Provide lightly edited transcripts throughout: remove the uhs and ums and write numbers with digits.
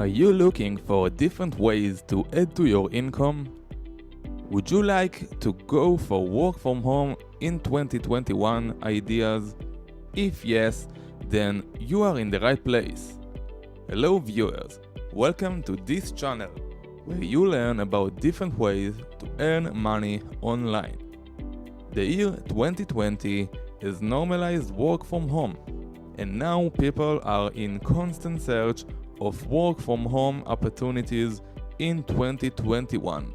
Are you looking for different ways to add to your income? Would you like to go for work from home in 2021 ideas? If yes, then you are in the right place. Hello viewers, welcome to this channel where you learn about different ways to earn money online. The year 2020 has normalized work from home, and now people are in constant search of work from home opportunities in 2021.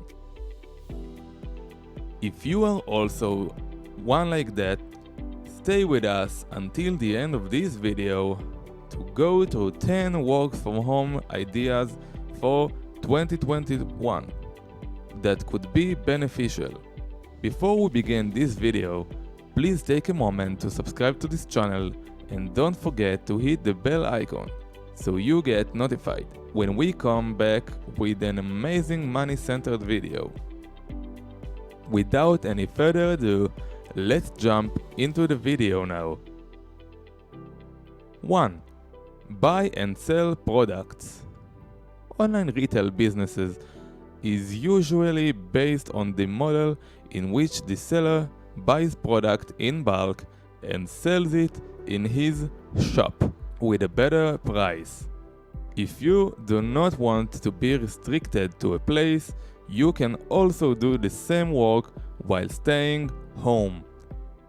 If you are also one like that, stay with us until the end of this video to go through 10 work from home ideas for 2021 that could be beneficial. Before we begin this video, please take a moment to subscribe to this channel and don't forget to hit the bell icon so you get notified when we come back with an amazing money-centered video. Without any further ado, let's jump into the video now. 1. Buy and sell products. Online retail businesses is usually based on the model in which the seller buys product in bulk and sells it in his shop with a better price. If you do not want to be restricted to a place, you can also do the same work while staying home.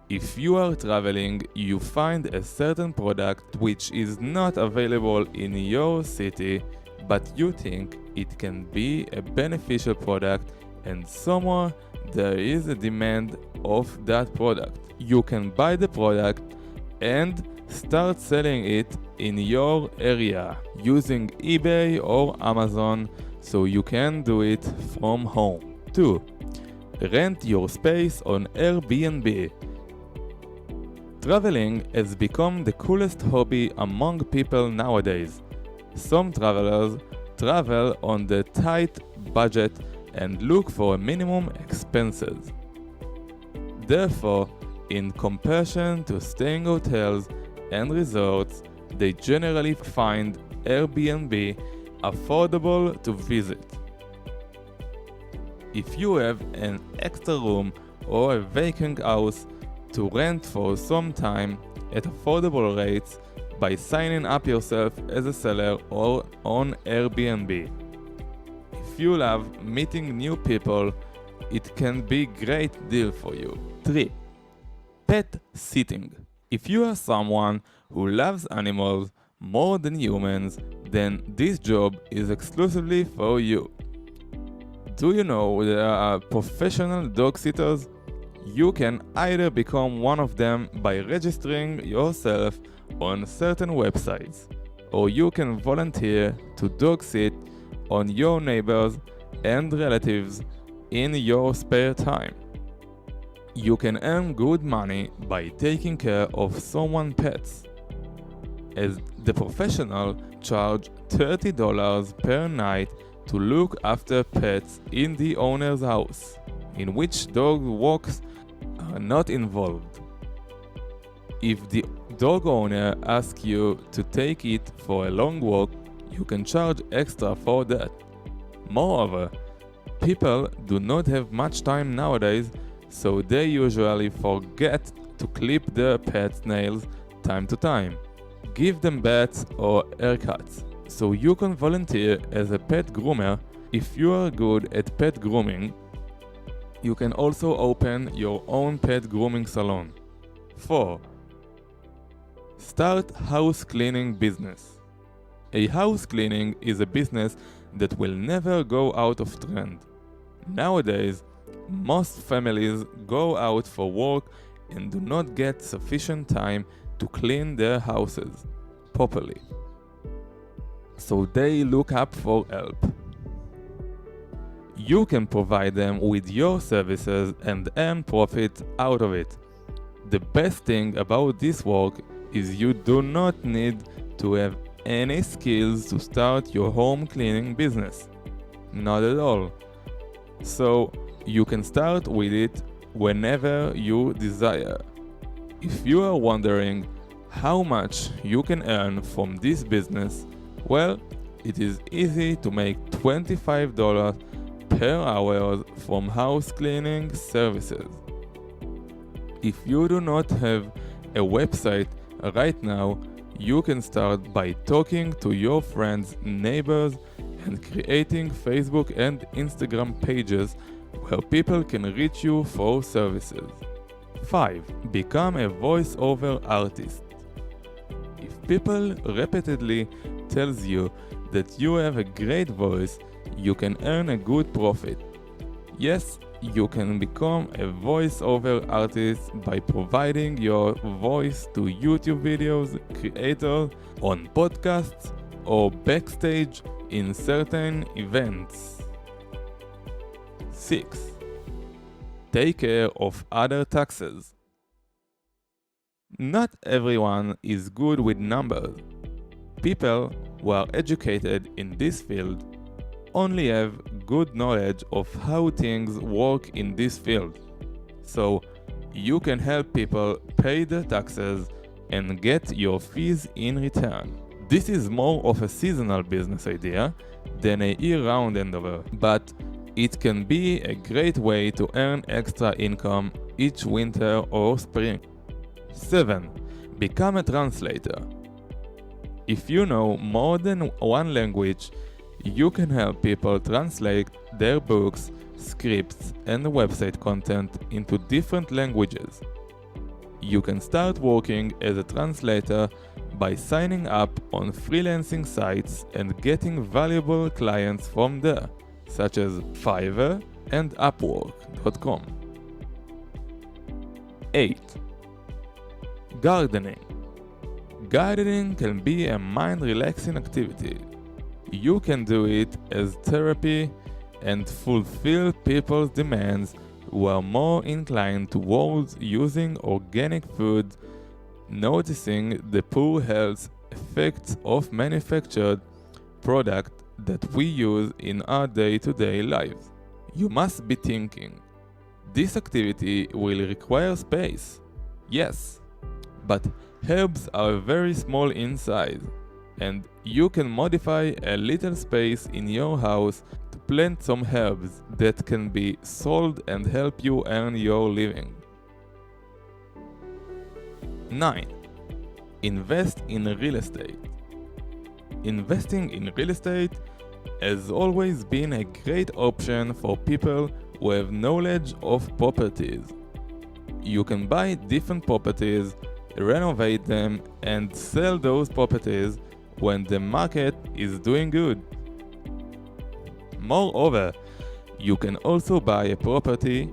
If you are traveling, you find a certain product which is not available in your city, but you think it can be a beneficial product and somewhere there is a demand of that product. You can buy the product and start selling it in your area using eBay or Amazon, so you can do it from home. 2. Rent your space on Airbnb. Traveling has become the coolest hobby among people nowadays. Some travelers travel on the tight budget and look for minimum expenses. Therefore, in comparison to staying in hotels and resorts, they generally find Airbnb affordable to visit. If you have an extra room or a vacant house to rent for some time at affordable rates by signing up yourself as a seller or on Airbnb. If you love meeting new people, it can be a great deal for you. 3. Pet sitting. If you are someone who loves animals more than humans, then this job is exclusively for you. Do you know there are professional dog sitters? You can either become one of them by registering yourself on certain websites, or you can volunteer to dog sit on your neighbors and relatives in your spare time. You can earn good money by taking care of someone's pets, as the professional charge $30 per night to look after pets in the owner's house, in which dog walks are not involved. If the dog owner asks you to take it for a long walk, you can charge extra for that. Moreover, people do not have much time nowadays, so they usually forget to clip their pets' nails time to time. Give them baths or haircuts, so you can volunteer as a pet groomer. If you are good at pet grooming, you can also open your own pet grooming salon. 4. Start house cleaning business. A house cleaning is a business that will never go out of trend. Nowadays, most families go out for work and do not get sufficient time to clean their houses properly, so they look up for help. You can provide them with your services and earn profit out of it. The best thing about this work is you do not need to have any skills to start your home cleaning business. Not at all. So you can start with it whenever you desire. If you are wondering how much you can earn from this business, well, It is easy to make $25 per hour from house cleaning services. If you do not have a website right now, you can start by talking to your friends, neighbors, and creating Facebook and Instagram pages where people can reach you for services. 5. Become a voiceover artist. If people repeatedly tells you that you have a great voice, you can earn a good profit. Yes, you can become a voiceover artist by providing your voice to YouTube videos, creators, on podcasts, or backstage in certain events. 6. Take care of other taxes. Not everyone is good with numbers. People who are educated in this field only have good knowledge of how things work in this field. So you can help people pay their taxes and get your fees in return. This is more of a seasonal business idea than a year-round endeavor, but it can be a great way to earn extra income each winter or spring. 7. Become a translator. If you know more than one language, you can help people translate their books, scripts, and website content into different languages. You can start working as a translator by signing up on freelancing sites and getting valuable clients from there, such as Fiverr and Upwork.com. 8. Gardening. Gardening can be a mind-relaxing activity. You can do it as therapy and fulfill people's demands who are more inclined towards using organic food, noticing the poor health effects of manufactured products that we use in our day-to-day lives. You must be thinking, this activity will require space. Yes, but herbs are very small in size, and you can modify a little space in your house to plant some herbs that can be sold and help you earn your living. 9. Invest in real estate. Investing in real estate has always been a great option for people who have knowledge of properties. You can buy different properties, renovate them, and sell those properties when the market is doing good. Moreover, you can also buy a property,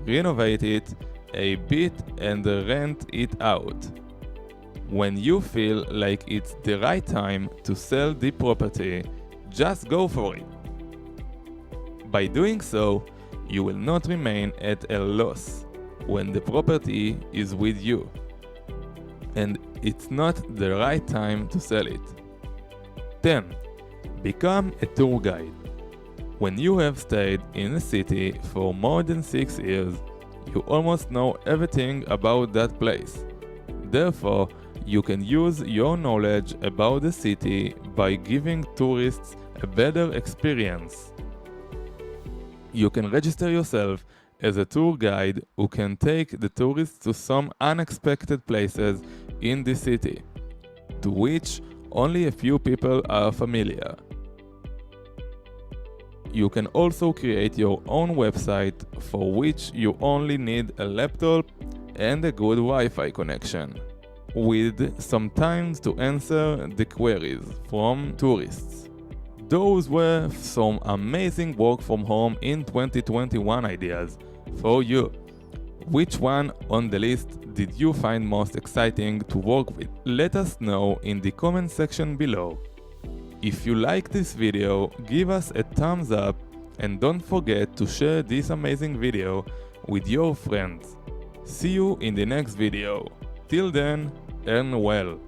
renovate it a bit, and rent it out. When you feel like it's the right time to sell the property, just go for it. By doing so, you will not remain at a loss when the property is with you, and it's not the right time to sell it. 10. Become a tour guide. When you have stayed in a city for more than 6 years, you almost know everything about that place. Therefore, you can use your knowledge about the city by giving tourists a better experience. You can register yourself as a tour guide who can take the tourists to some unexpected places in the city, to which only a few people are familiar. You can also create your own website for which you only need a laptop and a good Wi-Fi connection, with some time to answer the queries from tourists. Those were some amazing work from home in 2021 ideas for you. Which one on the list did you find most exciting to work with? Let us know in the comment section below. If you like this video, give us a thumbs up and don't forget to share this amazing video with your friends. See you in the next video. Till then, earn well.